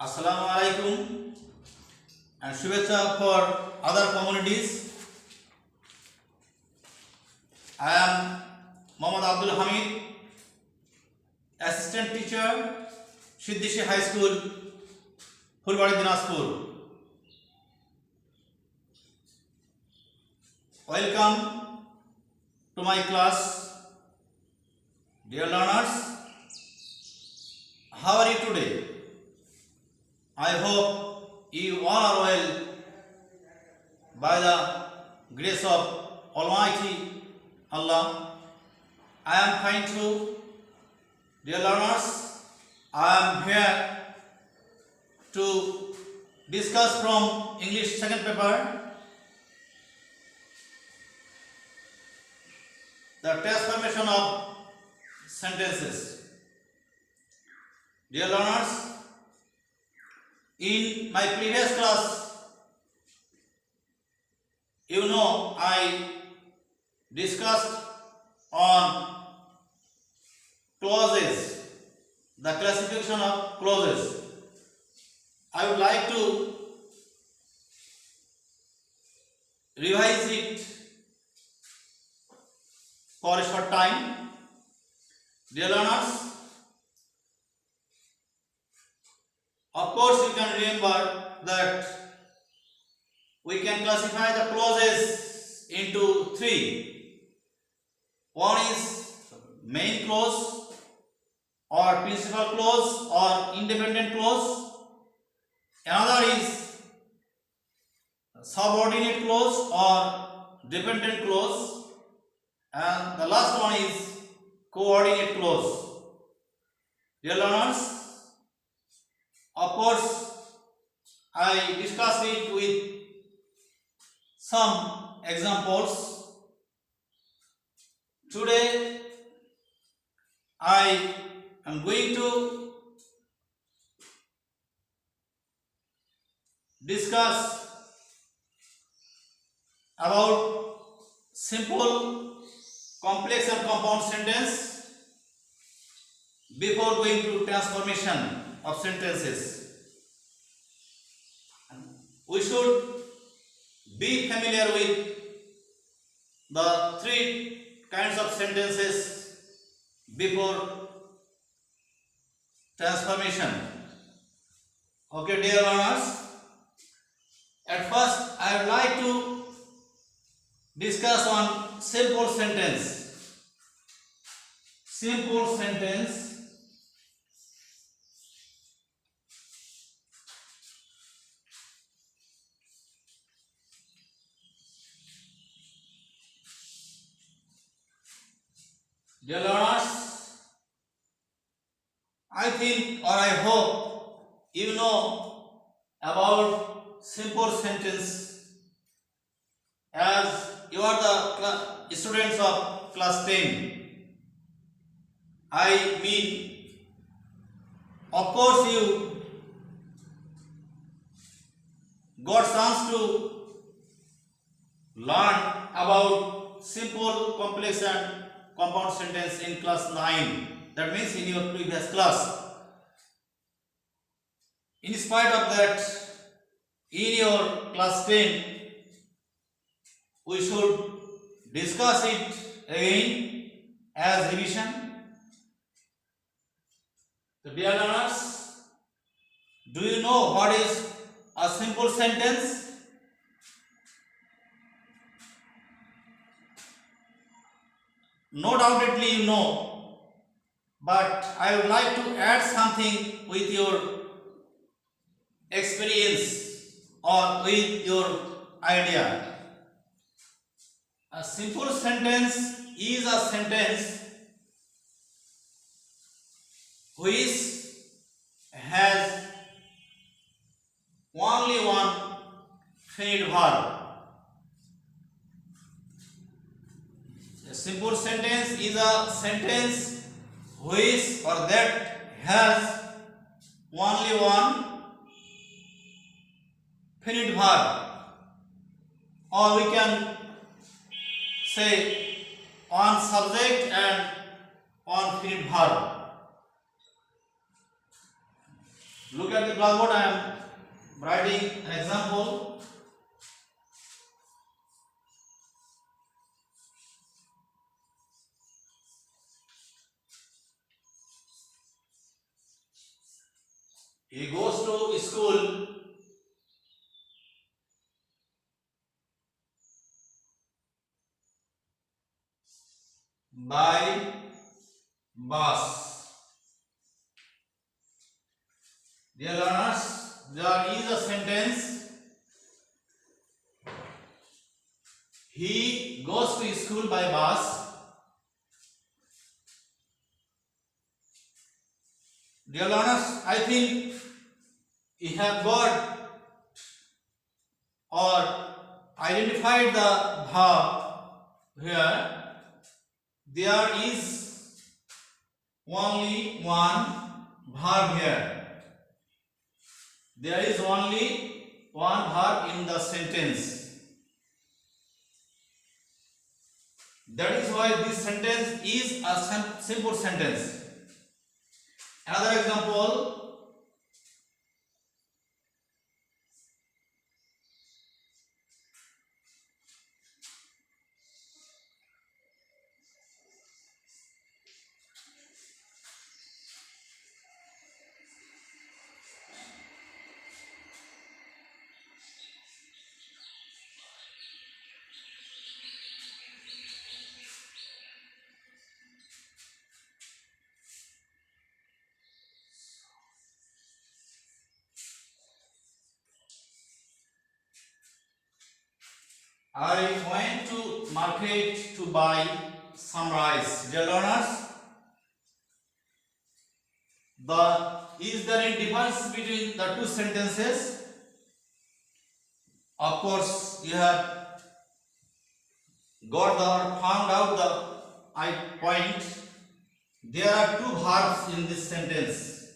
Assalamu alaikum and Shubhecha for other communities. I am Mohammad Abdul Hamid, Assistant Teacher, Siddishi High School, Fulbari Dinaspur. Welcome to my class, dear learners. How are you today? I hope you all are well by the grace of Almighty Allah. I am fine too. Dear learners, I am here to discuss from English second paper the transformation of sentences. Dear learners, in my previous class, I discussed on clauses, the classification of clauses. I would like to revise it for a short time. Dear learners, of course you can remember that we can classify the clauses into three. One is main clause or principal clause or independent clause. Another is subordinate clause or dependent clause. And the last one is coordinate clause. Dear learners, of course, I discussed it with some examples. Today, I am going to discuss about simple, complex and compound sentence before going to transformation of sentences. We should be familiar with the three kinds of sentences before transformation. Okay, dear learners, at first I would like to discuss on simple sentence. Simple sentence. Dear learners, I think or I hope you know about simple sentence as you are the students of class 10. I mean, of course you got chance to learn about simple, complex and compound sentence in class 9. That means in your previous class. In spite of that, in your class 10, we should discuss it again as revision. So dear learners, do you know what is a simple sentence? No doubtedly you know, but I would like to add something with your experience or with your idea. A simple sentence is a sentence which has only one finite verb. A simple sentence is a sentence which or that has only one finite verb, or we can say one subject and one finite verb. Look at the blackboard. I am writing an example. He goes to school by bus. Dear learners, there is a sentence. He goes to school by bus. Dear learners, I think you have got or identified the verb here. There is only one verb here. There is only one verb in the sentence. That is why this sentence is a simple sentence. Another example. I went to market to buy some rice. Dear learners, is there any difference between the two sentences? Of course, you have found out the point. There are two verbs in this sentence.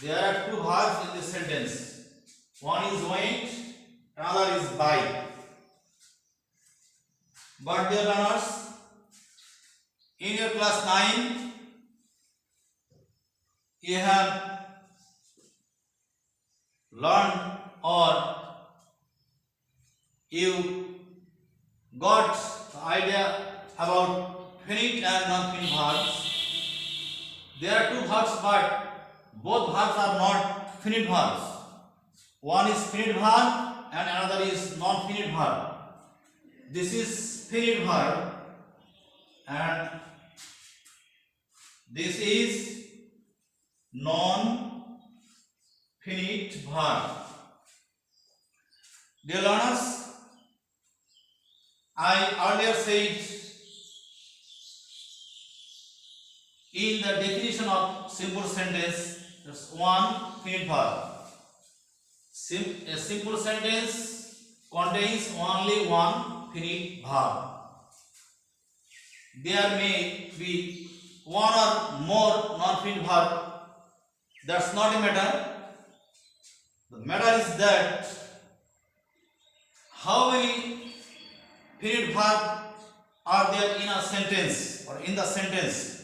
There are two verbs in this sentence. One is went, another is buy. But dear learners, in your class 9, you have learned or you got the idea about finite and non-finite verbs. There are two verbs, but both verbs are not finite verbs. One is finite verb and another is non-finite verb. This is finite verb and this is non-finite verb. Dear learners, I earlier said in the definition of simple sentence, there's one finite verb. A simple sentence contains only one finite verb. There may be one or more non-finite verb. That's not a matter. The matter is that how many finite verbs are there in a sentence or in the sentence.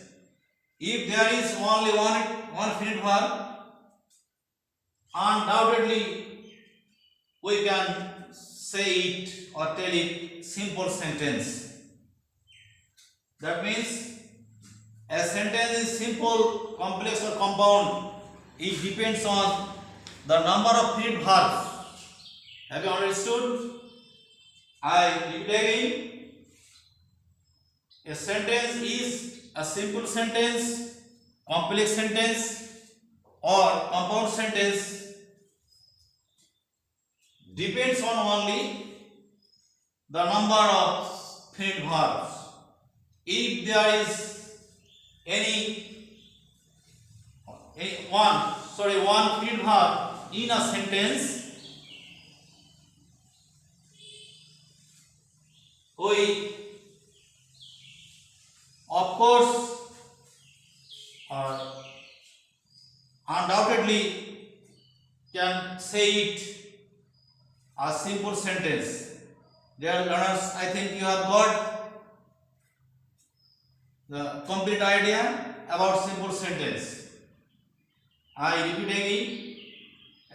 If there is only one finite verb, undoubtedly we can say it or tell it simple sentence. That means a sentence is simple, complex or compound. It depends on the number of finite verbs. Have you understood? I repeat again. A sentence is a simple sentence, complex sentence or compound sentence. Depends on only the number of finite verbs. If there is one finite verb in a sentence, we of course undoubtedly can say it a simple sentence. Dear learners, I think you have got the complete idea about simple sentence. I repeat again.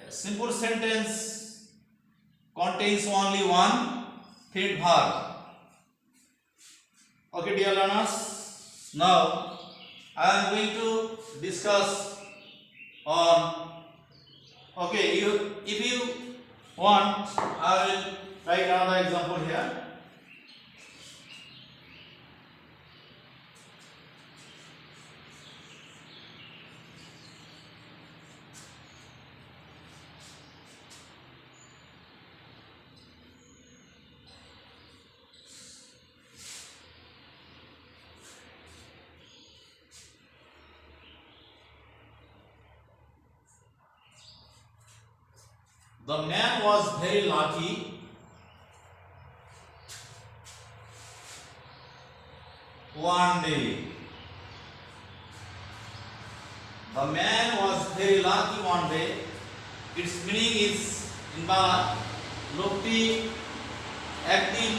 A simple sentence contains only one third verb. Okay, dear learners. Now I am going to discuss on. Okay, if you want, I will write another example here. The man was very lucky one day. The man was very lucky one day. Its meaning is in Bangla লোকটি একদিন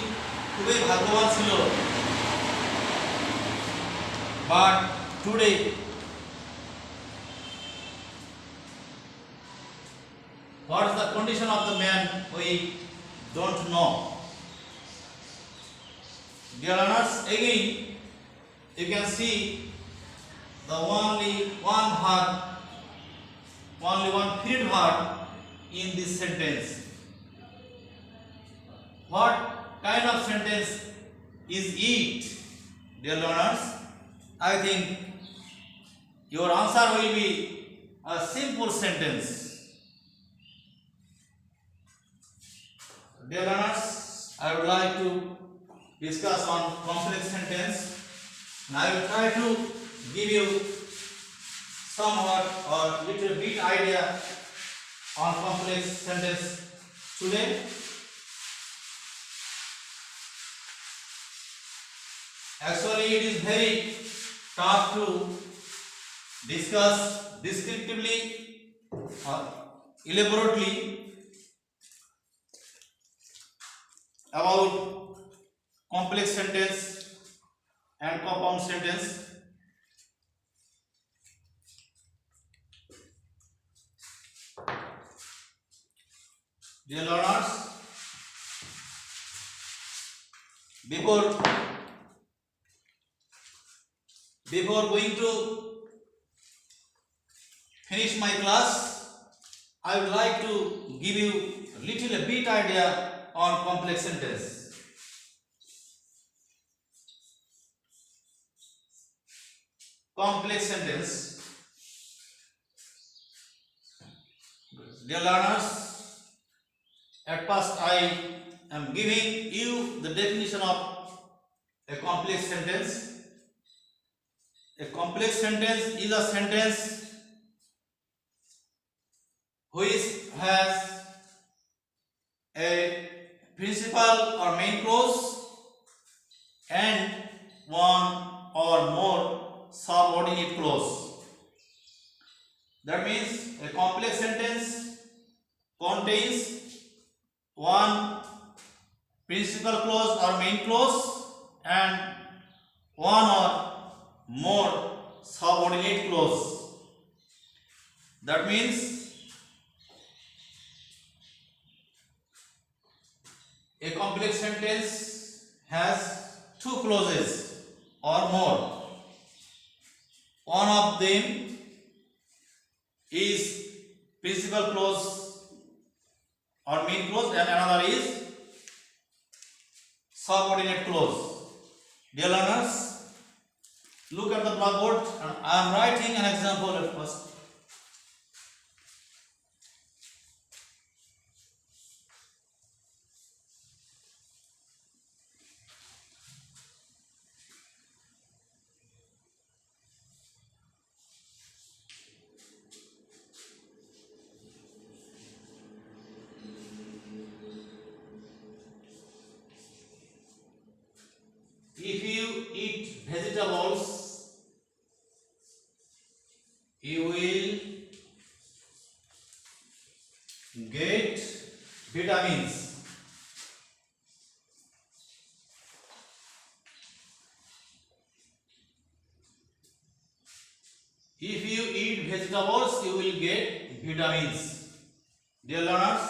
খুবই ভাগ্যবান ছিল। But today what is the condition of the man we don't know. Dear learners, again you can see the only one verb, only one period verb in this sentence. What kind of sentence is it, dear learners? I think your answer will be a simple sentence. Dear learners, I would like to discuss on complex sentence. And I will try to give you somewhat or little bit idea on complex sentence today. Actually, it is very tough to discuss descriptively or elaborately about complex sentence and compound sentence. Dear learners, before going to finish my class, I would like to give you a little bit idea on complex sentence. Complex sentence. Dear learners, at first I am giving you the definition of a complex sentence. A complex sentence is a sentence which has a principal or main clause and one or more subordinate clause. That means a complex sentence contains one principal clause or main clause and one or more subordinate clause. That means a complex sentence has two clauses or more. One of them is principal clause or main clause and another is subordinate clause. Dear learners, look at the blackboard and I am writing an example at first. If you eat vegetables, you will get vitamins. If you eat vegetables, you will get vitamins. Dear learners,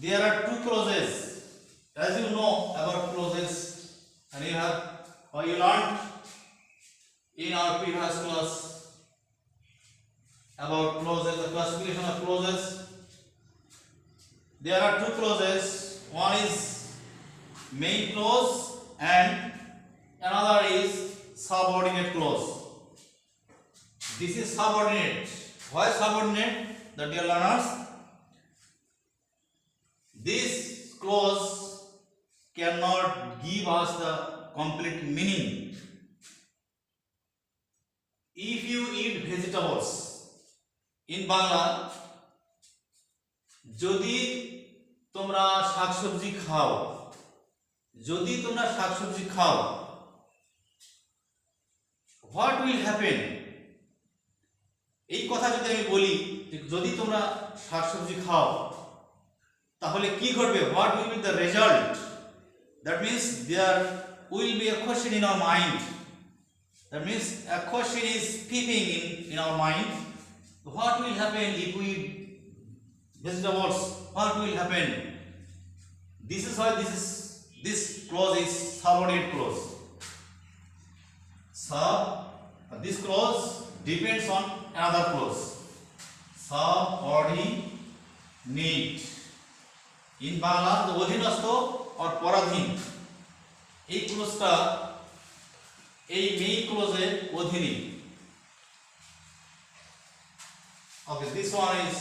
there are two clauses. As you know about clauses, and you have or you learned in our previous class about clauses, the classification of clauses. There are two clauses. One is main clause and another is subordinate clause. This is subordinate. Why subordinate? The dear learners, this clause cannot give us the complete meaning. If you eat vegetables, in Bangla, যদি তোমরা শাকসবজি খাও, যদি তোমরা শাকসবজি খাও, what will happen? এই কথা যদি আমি বলি যে যদি তোমরা শাকসবজি খাও তাহলে কি ঘটবে? What will be the result? That means there will be a question in our mind. That means a question is peeping in our mind. What will happen if we eat vegetables? What will happen? This is why this clause is subordinate clause. This clause depends on another clause. Subordinate. In Bangla, the অধীনস্থ or পরাধীন এই ক্লোজটা এই main ক্লোজের অধীনে. Okay, this one is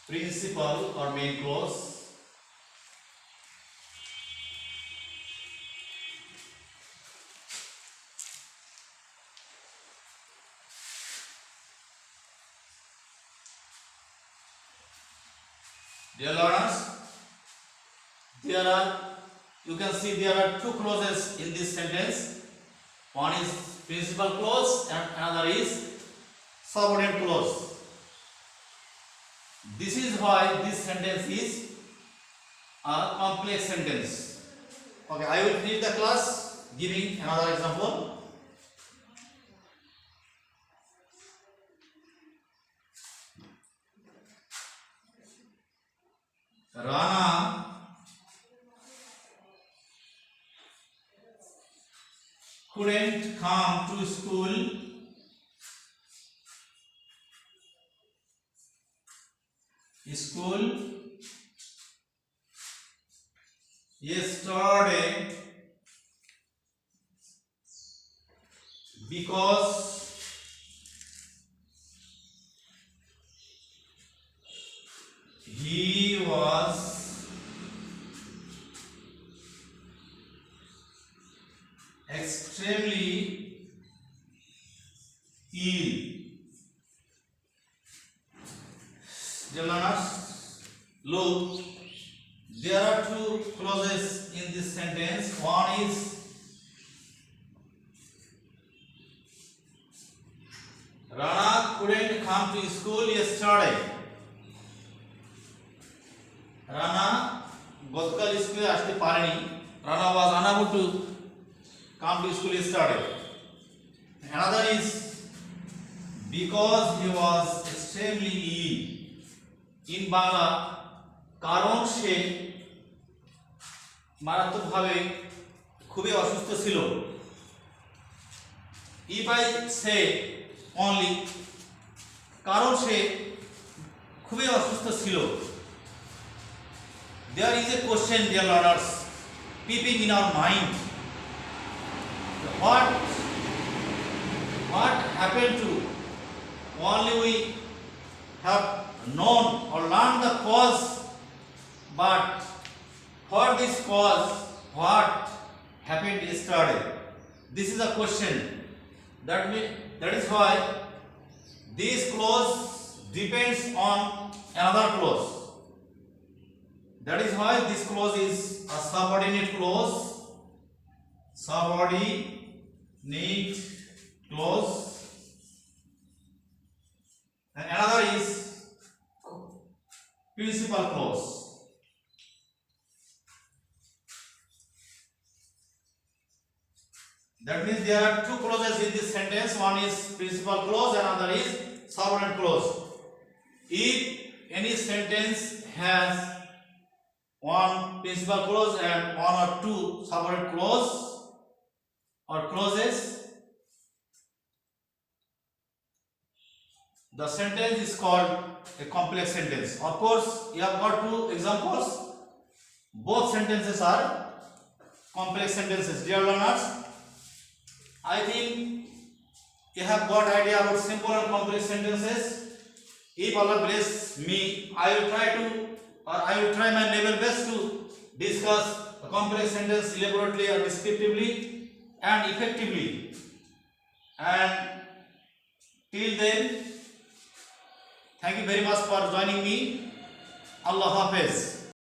principal or main clause. Dear learners, you can see there are two clauses in this sentence. One is principal clause and another is subordinate clause. This is why this sentence is a complex sentence. Okay, I will finish the class giving another example. Rana couldn't come to school yesterday because he was extremely ill. Dear learners, look, there are two clauses in this sentence. One is Rana couldn't come to school yesterday. Rana গতকাল স্কুলে আসতে পারেনি. Rana was unable to come to school yesterday. Another is because he was extremely ill. In Bangla, কারণ সে মারাত্মকভাবে খুবই অসুস্থ ছিল. If I say only কারণ সে খুবই অসুস্থ ছিল, there is a question, dear learners, peeping in our mind. What happened to only we have known or learned the cause, but for this cause what happened yesterday? This is a question. That is why this clause depends on another clause. That is why this clause is a subordinate clause. Subordinate clause. And another is principal clause. That means there are two clauses in this sentence. One is principal clause and another is subordinate clause. If any sentence has one principal clause and one or two subordinate clause or clauses, the sentence is called a complex sentence. Of course, you have got two examples. Both sentences are complex sentences. Dear learners, I think you have got idea about simple and complex sentences. If Allah bless me, I will try my level best to discuss a complex sentence elaborately or descriptively and effectively. And till then, thank you very much for joining me. Allah Hafiz.